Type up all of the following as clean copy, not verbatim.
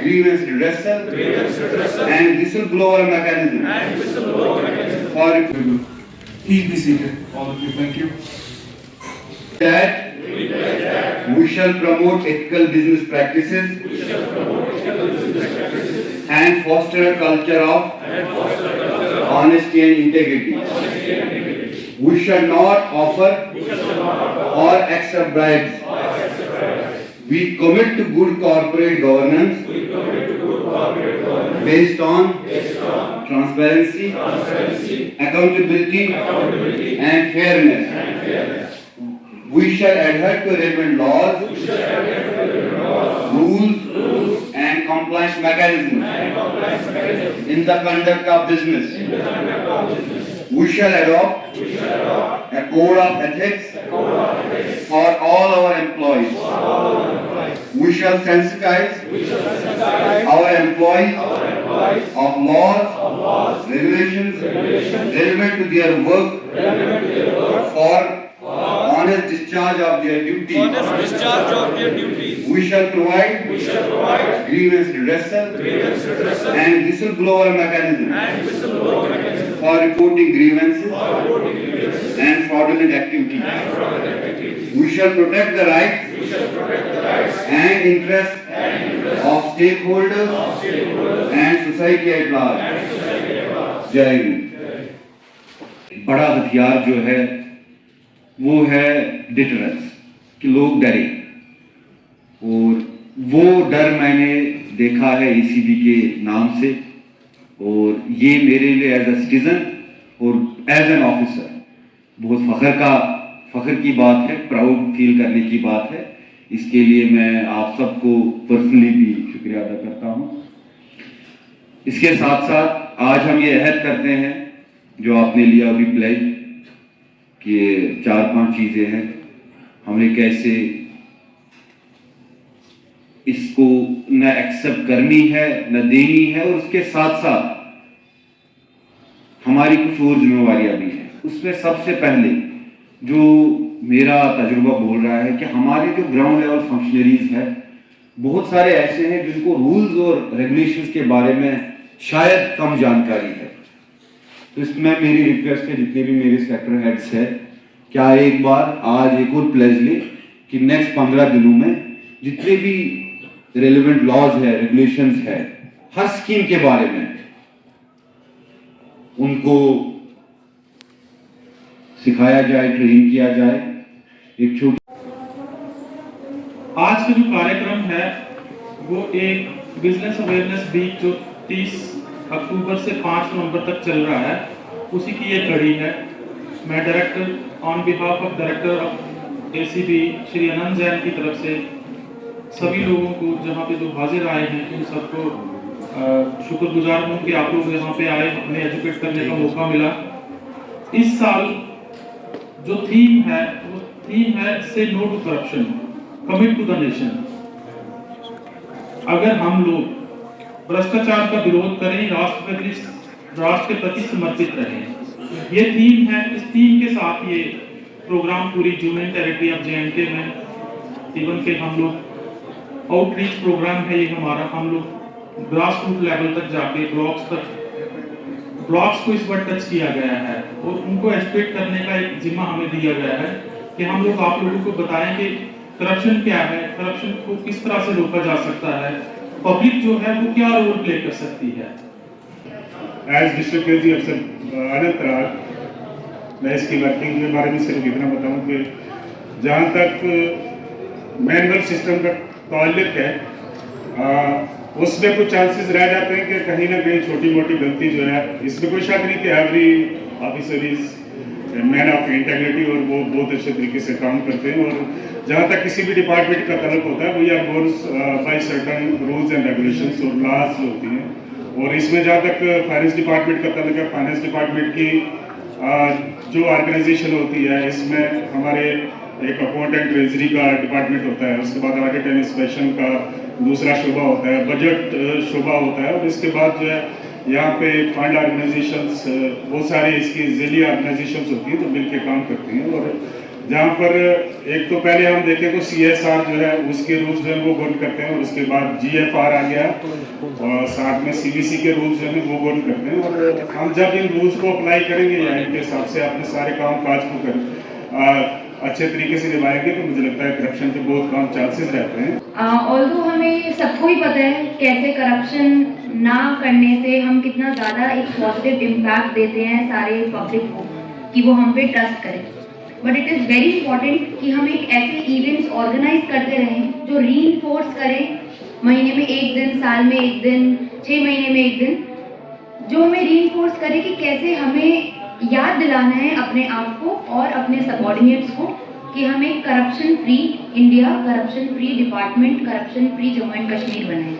grievance redressal and whistleblower mechanism. For Please be seated, all of you. Thank you. that we shall promote ethical business practices and foster a culture of honesty and integrity. We shall not offer or accept bribes. We commit to good corporate governance based on transparency, accountability, and fairness. We shall adhere to relevant laws, rules, and compliance mechanisms in the conduct of business. We shall adopt a code of ethics for all our employees. We shall sensitize our employees of laws, regulations relevant to their work for honest discharge of their duties. We shall provide grievance redressal and whistleblower mechanism for reporting grievances and fraudulent activities. We shall protect the rights and interests of stakeholders and society at large. जय हिंद। बड़ा हथियार जो है वो है deterrence, कि लोग डरे, और वो डर मैंने देखा है ईसीबी के नाम से, और ये मेरे लिए एज अ सिटीजन और एज एन ऑफिसर बहुत फख्र की बात है, प्राउड फील करने की बात है। इसके लिए मैं आप सबको पर्सनली भी शुक्रिया अदा करता हूँ। इसके साथ साथ आज हम ये अहद करते हैं जो आपने लिया अभी प्लेज, कि 4-5 चीजें हैं, हमने कैसे इसको न एक्सेप्ट करनी है न देनी है, और उसके साथ साथ हमारी कुछ और जिम्मेवारियां भी हैं। उसमें सबसे पहले जो मेरा तजुर्बा बोल रहा है कि हमारे जो ग्राउंड लेवल फंक्शनरीज हैं, बहुत सारे ऐसे हैं जिनको रूल्स और रेगुलेशंस के बारे में शायद कम जानकारी है। तो इसमें मेरी रिक्वेस्ट है, जितने भी मेरे सेक्टर हेड्स है, क्या एक बार आज एक और प्लेज ले कि नेक्स्ट 15 दिनों में जितने भी रेलेवेंट लॉज है, रेगुलेशंस है, हर स्कीम के बारे में उनको सिखाया जाए, ट्रेन किया जाए। एक छोटी आज का जो कार्यक्रम है वो एक बिजनेस अवेयरनेस वीक जो 30 अक्टूबर से 5 नवंबर तक चल रहा है, उसी की ये कड़ी है। मैं director on behalf of director of ACB Shri Anant Jain की तरफ से सभी लोगों को जहाँ पे जो हाजिर आए हैं उन सबको शुक्रगुजार हूँ कि आप लोग यहाँ पे आए, हमें एजुकेट करने का मौका मिला। इस साल जो थीम है वो थीम है say no to corruption, commit to the nation. अगर हम लोग भ्रष्टाचार का विरोध करें, राष्ट्र के प्रति समर्पित रहें, ये थीम है। इस थीम के साथ ये प्रोग्राम पूरी यूनियन टेरिटरी ऑफ जे&के में इवन के हम लोग आउटरीच प्रोग्राम है ये हमारा। हम लोग ग्रास रूट लेवल तक जाके ब्लॉक्स को इस बार टच किया गया है और उनको एजुकेट करने का एक जिम्मा हमें दिया गया है कि हम लोग आप लोगों को बताएं कि करप्शन क्या है, करप्शन को किस तरह से रोका जा सकता है, पब्लिक जो है वो क्या रोल प्ले कर सकती है। एज डिस्ट्रिक्ट एजी अफसर अनंत राज, मैं इसकी वर्किंग के बारे में सिर्फ इतना बताऊं कि जहां तक मैनुअल सिस्टम का ताल्लुक है, उसमें कुछ चांसेस रह जाते हैं कि कहीं ना कहीं छोटी मोटी गलती जो है, इसमें कोई शक नहीं कि every officer is man of integrity और वो बहुत अच्छे तरीके से काम करते हैं। और जहाँ तक किसी भी डिपार्टमेंट का तलब होता है, we are bored by certain rules and regulations और लॉज जो होती हैं। और इसमें जहाँ तक फाइनेंस डिपार्टमेंट का तलब है, फाइनेंस डिपार्टमेंट की जो ऑर्गेनाइजेशन होती है, इसमें हमारे एक अकाउंट एंड ट्रेजरी का डिपार्टमेंट होता है, उसके बाद ऑडिट एंड इंस्पेक्शन का दूसरा शुबा होता है, बजट शुबा होता है, और इसके बाद जो है यहाँ पे फंड ऑर्गेनाइजेशंस बहुत सारे इसकी जिली ऑर्गेनाइजेशंस होती हैं जो मिलकर काम करती हैं। और जहाँ पर एक तो पहले हम देखें तो CSR जो है उसके रूल्स जो है वो गोल करते हैं, और उसके बाद GFR आ गया और साथ में CBC के रूल्स जो है वो गोल करते हैं। और हम जब इन रूल्स को अप्लाई करेंगे या इनके हिसाब से अपने सारे काम काज को अच्छे तरीके से निभाएंगे तो मुझे लगता है करप्शन के बहुत कम चांसेस रहते हैं। ऑल्दो हमें सबको ही पता है कैसे करप्शन ना करने से हम कितना ज़्यादा एक पॉजिटिव इम्पैक्ट देते हैं सारे पब्लिक को कि वो हम पे ट्रस्ट करें, but it is very important कि हम एक ऐसे इवेंट्स ऑर्गेनाइज करते रहें जो रीइंफोर्स करें, महीने में एक दिन, साल में एक दिन, 6 महीने में एक दिन, जो हमें रीइंफोर्स करे कि कैसे हमें याद दिलाना है अपने आप को और अपने सबऑर्डिनेट्स को कि हम एक corruption free India, corruption free department, corruption free Jammu and Kashmir बनाएं।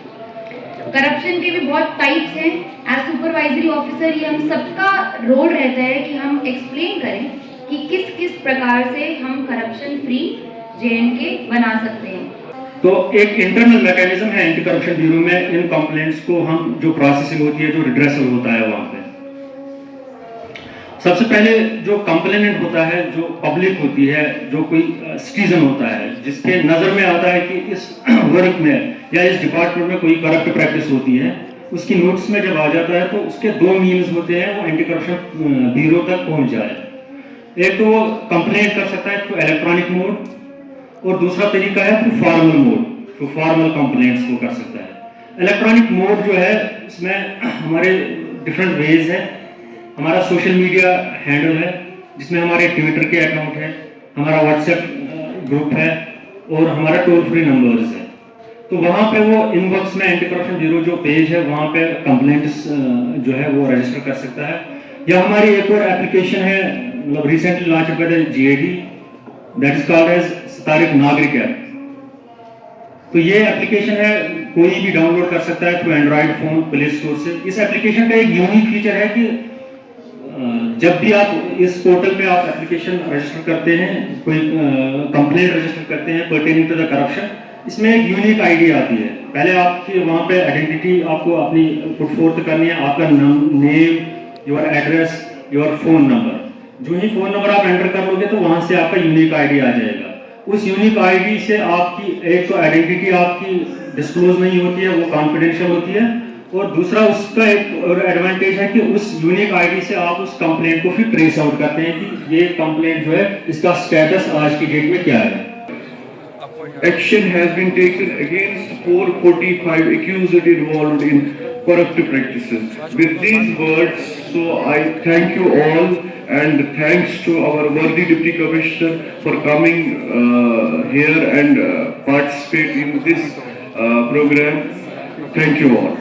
करप्शन के भी बहुत टाइप्स हैं। एज सुपरवाइजरी ऑफिसर ये हम सबका रोल रहता है कि हम एक्सप्लेन करें कि किस किस प्रकार से हम करप्शन फ्री JNK बना सकते हैं। तो एक इंटरनल मैकेनिज्म है एंटी करप्शन ब्यूरो में, इन कंप्लेंट्स को हम जो प्रोसेसिंग होती है, जो रिड्रेसल होता है वहाँ पे सबसे पहले जो कंप्लेनेंट होता है, जो पब्लिक होती है, जो कोई सिटीजन होता है जिसके नज़र में आता है कि इस वर्क में या इस डिपार्टमेंट में कोई करप्ट प्रैक्टिस होती है, उसकी नोटिस में जब आ जाता है तो उसके दो मीन्स होते हैं वो एंटी करप्शन ब्यूरो तक पहुंच जाए। एक तो वो कंप्लेंट कर सकता है थ्रू इलेक्ट्रॉनिक मोड, और दूसरा तरीका है through formal mode, through formal complaints को कर सकता है। इलेक्ट्रॉनिक मोड जो है इसमें हमारे डिफरेंट वेज है। हमारा सोशल मीडिया हैंडल है जिसमें हमारे ट्विटर के अकाउंट है, हमारा व्हाट्सएप ग्रुप है और हमारा टोल फ्री नंबर्स है। तो वहाँ पे वो इनबॉक्स में एंटी करप्शन ब्यूरो जो पेज है वहाँ पे कंप्लेंट्स जो है वो रजिस्टर कर सकता है। या हमारी एक और एप्लीकेशन है, मतलब रिसेंटली लॉन्च किया था GAD, that is called as Satark Nagrik app. तो ये एप्लीकेशन है, कोई भी डाउनलोड कर सकता है through Android phone play store से। इस एप्लीकेशन का एक यूनिक फीचर है कि जब भी आप इस पोर्टल पे आप एप्लीकेशन रजिस्टर करते हैं, कोई कंप्लेंट रजिस्टर करते हैं पर्टेनिंग टू द करप्शन, इसमें एक यूनिक आईडी आती है। पहले आपकी वहाँ पे आइडेंटिटी आपको अपनी पुट फोर्थ करनी है, आपका name, your address, your phone number. जो ही फोन नंबर आप एंटर कर लोगे तो वहाँ से आपका यूनिक आईडी आ जाएगा। उस यूनिक आईडी से आपकी एक तो आइडेंटिटी आपकी डिस्क्लोज नहीं होती है, वो कॉन्फिडेंशियल होती है, और दूसरा उसका एक और एडवांटेज है कि उस यूनिक आईडी से आप उस कंप्लेंट को फिर ट्रेस आउट करते हैं कि ये कंप्लेंट जो है इसका स्टेटस आज की डेट में क्या है। Action has been taken against 445 accused involved in corrupt practices. With these words, so I thank you all, and thanks to our worthy Deputy Commissioner for coming here and participate in this program. Thank you all.